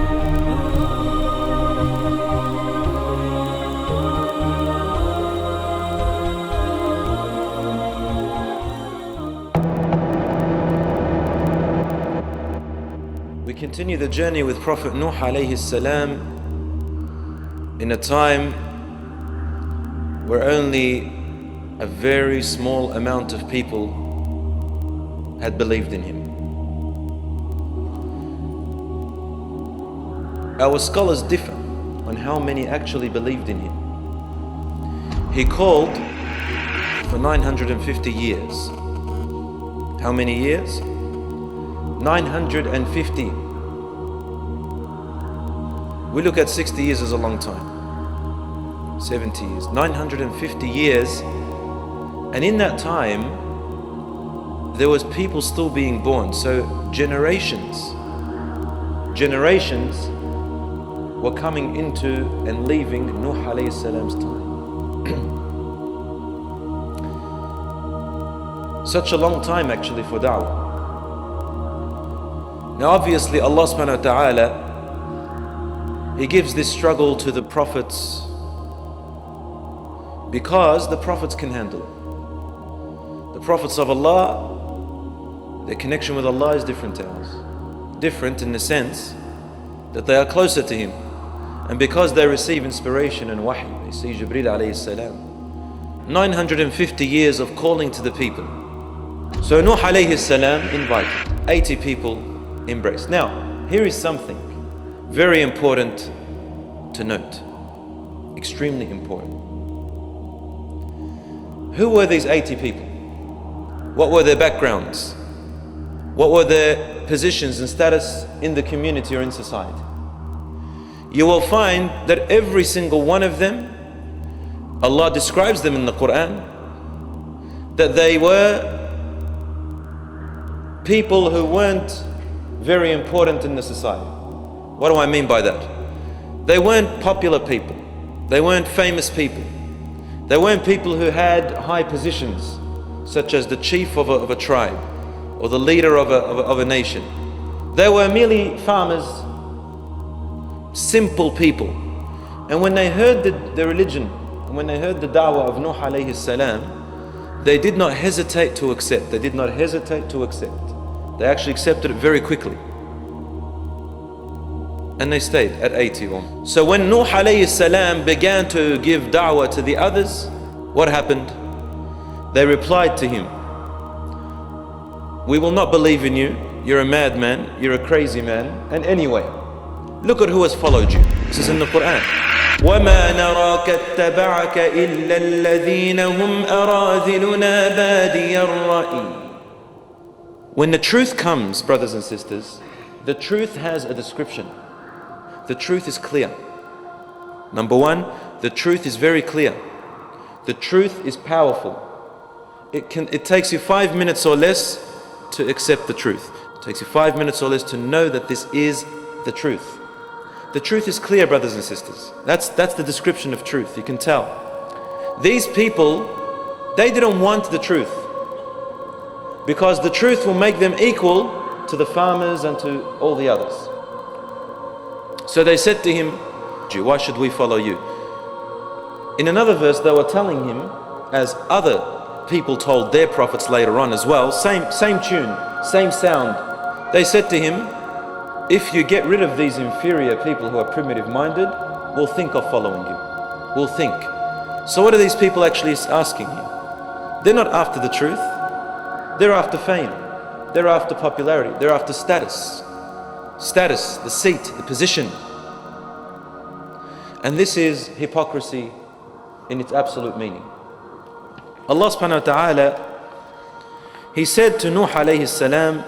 We continue the journey with Prophet Nuh alayhi salam in a time where only a very small amount of people had believed in him. Our scholars differ on how many actually believed in him. He called for 950 years. How many years? 950. We look at 60 years as a long time. 70 years. 950 years. And in that time, there was people still being born. So generations were coming into and leaving Nuh alayhi salam's time. Such a long time actually for da'wah. Now obviously Allah subhanahu wa ta'ala, He gives this struggle to the prophets because the prophets can handle it. The prophets of Allah, their connection with Allah is different to ours. Different in the sense that they are closer to Him. And because they receive inspiration and wahy, they see Jibreel alayhi salam. 950 years of calling to the people. So Nuh alayhi salam invited, 80 people embraced. Now, here is something very important to note. Extremely important. Who were these 80 people? What were their backgrounds? What were their positions and status in the community or in society? You will find that every single one of them, Allah describes them in the Quran, that they were people who weren't very important in the society. What do I mean by that? They weren't popular people. They weren't famous people. They weren't people who had high positions, such as the chief of a tribe or the leader of a nation. They were merely farmers, simple people. And when they heard the religion, and when they heard the dawah of Nuh alayhi salam, they did not hesitate to accept. They did not hesitate to accept. They actually accepted it very quickly. And they stayed at 81. So when Nuh alayhi salam began to give da'wah to the others, what happened? They replied to him, "We will not believe in you. You're a madman. You're a crazy man. And anyway, look at who has followed you." This is in the Quran. وَمَا نَرَاكَ اتَّبَعَكَ إِلَّا الَّذِينَ هُمْ أَرَاذِلُنَا بَادِيَ الرَّأْيِ. When the truth comes, brothers and sisters, the truth has a description. The truth is clear. Number one, the truth is very clear. The truth is powerful. It takes you 5 minutes or less to accept the truth. It takes you 5 minutes or less to know that this is the truth. The truth is clear, brothers and sisters. That's the description of truth. You can tell. These people, they didn't want the truth, because the truth will make them equal to the farmers and to all the others. So they said to him, "Why should we follow you?" In another verse, they were telling him, as other people told their prophets later on as well, same tune, same sound. They said to him, "If you get rid of these inferior people who are primitive minded, we'll think of following you. We'll think." So what are these people actually asking him? They're not after the truth. They're after fame. They're after popularity. They're after status. Status, the seat, the position. And this is hypocrisy in its absolute meaning. Allah subhanahu wa ta'ala, He said to Nuh alayhi salam,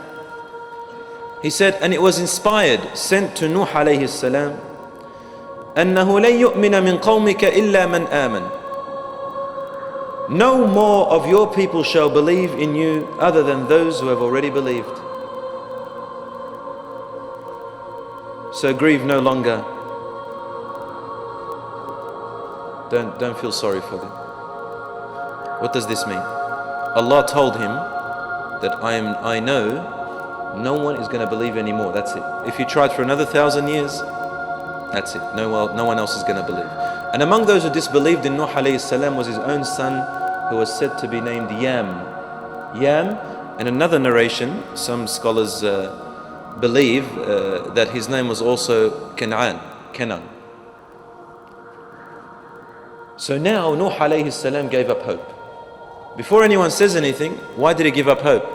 He said, and it was inspired, sent to Nuh alayhi salam, أَنَّهُ لَن يُؤْمِنَ مِنْ قَوْمِكَ إِلَّا مَنْ آمَنَ. No more of your people shall believe in you other than those who have already believed. So grieve no longer. Don't feel sorry for them. What does this mean? Allah told him that I know no one is going to believe anymore. That's it. If you tried for another 1,000 years, that's it. No one else is going to believe. And among those who disbelieved in Nuh alayhi salam was his own son, who was said to be named Yam. Yam, in another narration, some scholars believe that his name was also Canaan. So now Nuh alayhi salam gave up hope. Before anyone says anything, why did he give up hope?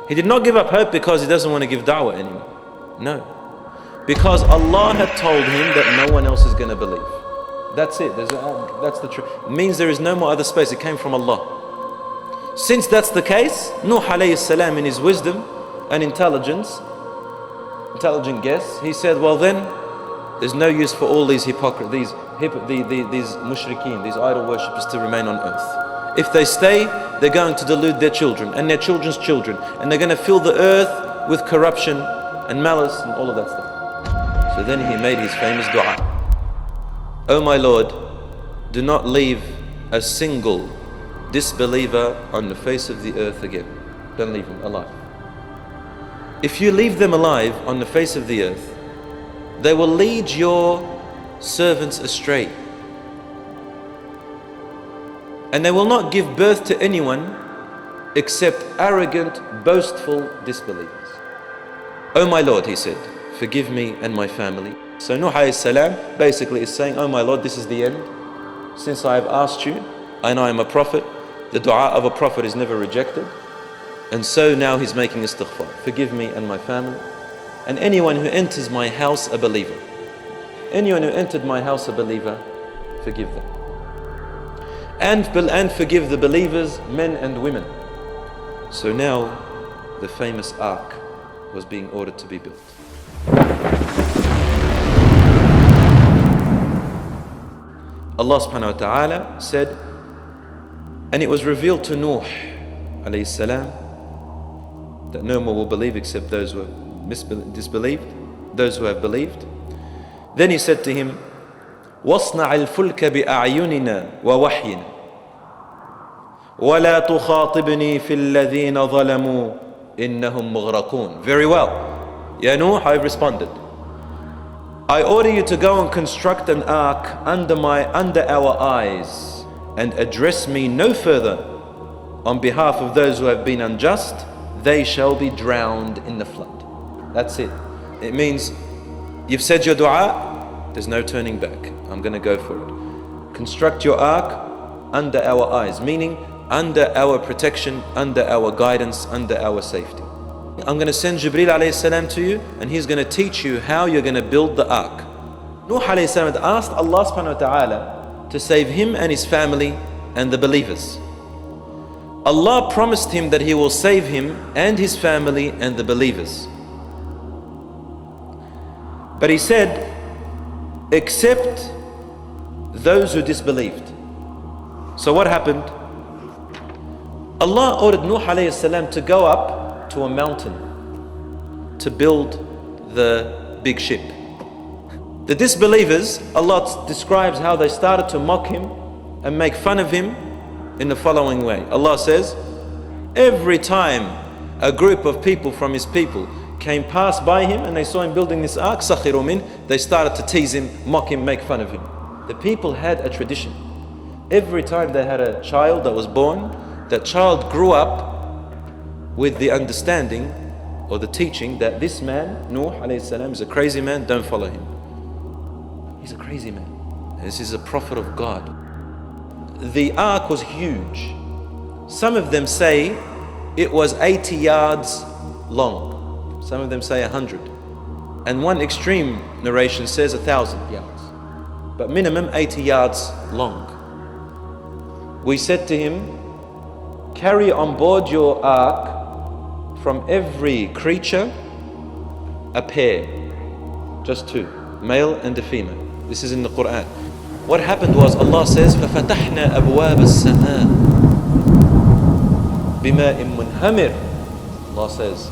He did not give up hope because he doesn't want to give da'wah anymore. No. Because Allah had told him that no one else is going to believe. That's it. That's the truth. It means there is no more other space. It came from Allah. Since that's the case, Nuh alayhi salam in his wisdom and intelligent guess, he said, well then, there's no use for all these hypocrites, these mushrikeen, these idol worshippers to remain on earth. If they stay, they're going to delude their children and their children's children, and they're going to fill the earth with corruption and malice and all of that stuff. So then he made his famous dua. Oh my Lord, do not leave a single disbeliever on the face of the earth again. Don't leave them alive. If you leave them alive on the face of the earth, they will lead your servants astray. And they will not give birth to anyone except arrogant, boastful disbelievers. Oh my Lord, he said, forgive me and my family. So Nuh alayhi salam basically is saying, oh my Lord, this is the end. Since I have asked you, I know I'm a prophet. The dua of a prophet is never rejected. And so now he's making istighfar. Forgive me and my family. And anyone who enters my house a believer. Anyone who entered my house a believer, forgive them. And forgive the believers, men and women. So now the famous ark was being ordered to be built. Allah subhanahu wa ta'ala said, and it was revealed to Nuh alayhi salam that no more will believe except those who have disbelieved, those who have believed. Then he said to him, واصنع الفلك بأعيننا ووحينا ولا تخاطبني في الذين ظلموا إنهم مغرقون. Very well. Ya Nuh, I responded. I order you to go and construct an ark under our eyes and address me no further on behalf of those who have been unjust. They shall be drowned in the flood. That's it. It means you've said your dua, there's no turning back. I'm going to go for it. Construct your ark under our eyes, meaning under our protection, under our guidance, under our safety. I'm going to send Jibreel alayhi salam to you, and he's going to teach you how you're going to build the ark. Nuh alayhi salam had asked Allah subhanahu wa ta'ala to save him and his family and the believers. Allah promised him that he will save him and his family and the believers. But he said, except those who disbelieved. So what happened? Allah ordered Nuh alayhi salam to go up to a mountain to build the big ship. The disbelievers, Allah describes how they started to mock him and make fun of him in the following way. Allah says, every time a group of people from his people came past by him and they saw him building this ark, sakhiru min, they started to tease him, mock him, make fun of him. The people had a tradition. Every time they had a child that was born, that child grew up with the understanding or the teaching that this man, Nuh alayhi salam, is a crazy man, don't follow him. He's a crazy man. This is a prophet of God. The ark was huge. Some of them say it was 80 yards long. Some of them say 100. And one extreme narration says 1,000 yards. But minimum 80 yards long. We said to him, carry on board your ark from every creature a pair, just two, male and a female. This is in the Quran. What happened was Allah says, فَفَتَحْنَا أَبْوَابَ السَّمَاءِ بِمَاءٍ مُنْهَمِرٍ. Allah says,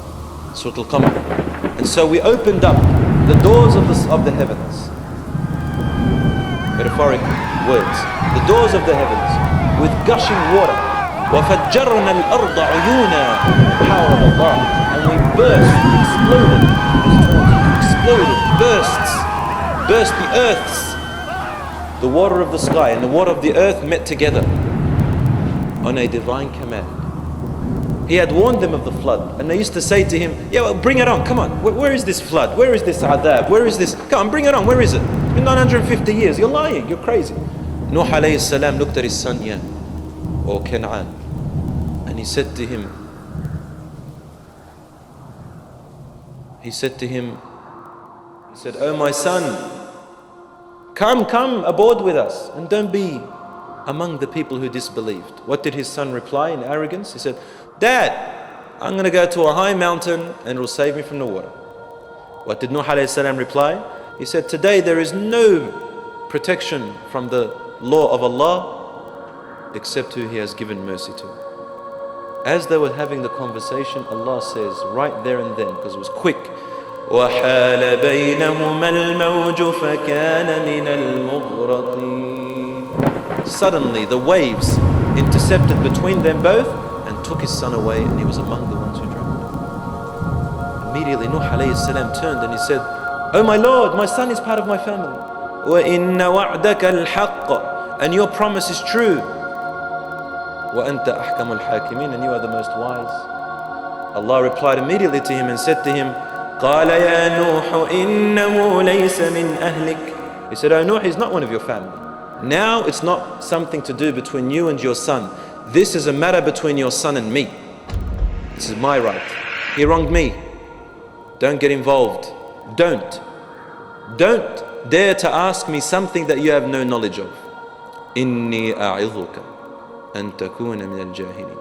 Surah Al-Qamar. And so we opened up the doors of the heavens. Metaphoric words. The doors of the heavens with gushing water. وَفَجَّرْنَا الْأَرْضَ عُيُونًا. The power of Allah. And we burst, exploded, burst the earths. The water of the sky and the water of the earth met together on a divine command. He had warned them of the flood, and they used to say to him, yeah, well, bring it on, come on, where is this flood? Where is this adab? Where is this? Come on, bring it on, where is it? It's been 950 years, you're lying, you're crazy. Nuh alayhi salam looked at his son, or Canaan, and he said to him, oh my son, come aboard with us, and don't be among the people who disbelieved. What did his son reply in arrogance? He said, Dad, I'm going to go to a high mountain and it will save me from the water. What did Nuh alayhi salam reply? He said, today there is no protection from the law of Allah except who He has given mercy to. As they were having the conversation, Allah says right there and then, because it was quick, وَحَالَ بَيْنَهُمَا الْمَوْجُ فَكَانَ مِنَ الْمُغْرَقِينَ. Suddenly the waves intercepted between them both and took his son away, and he was among the ones who drowned. Immediately Nuh alayhi salam turned and he said, oh my Lord, my son is part of my family. وَإِنَّ وَعْدَكَ الْحَقِّ. And your promise is true. وَأَنْتَ أَحْكَمُ الْحَاكِمِينَ. And you are the most wise. Allah replied immediately to him and said to him, قَالَ يَا نُوحُ إِنَّهُ لَيْسَ مِنْ أَهْلِكَ. He said, oh Nuh, he's not one of your family. Now it's not something to do between you and your son. This is a matter between your son and me. This is my right. He wronged me. Don't get involved. Don't dare to ask me something that you have no knowledge of. إِنِّي أَعِظُكَ أَن تَكُونَ مِنَ الْجَاهِلِينَ.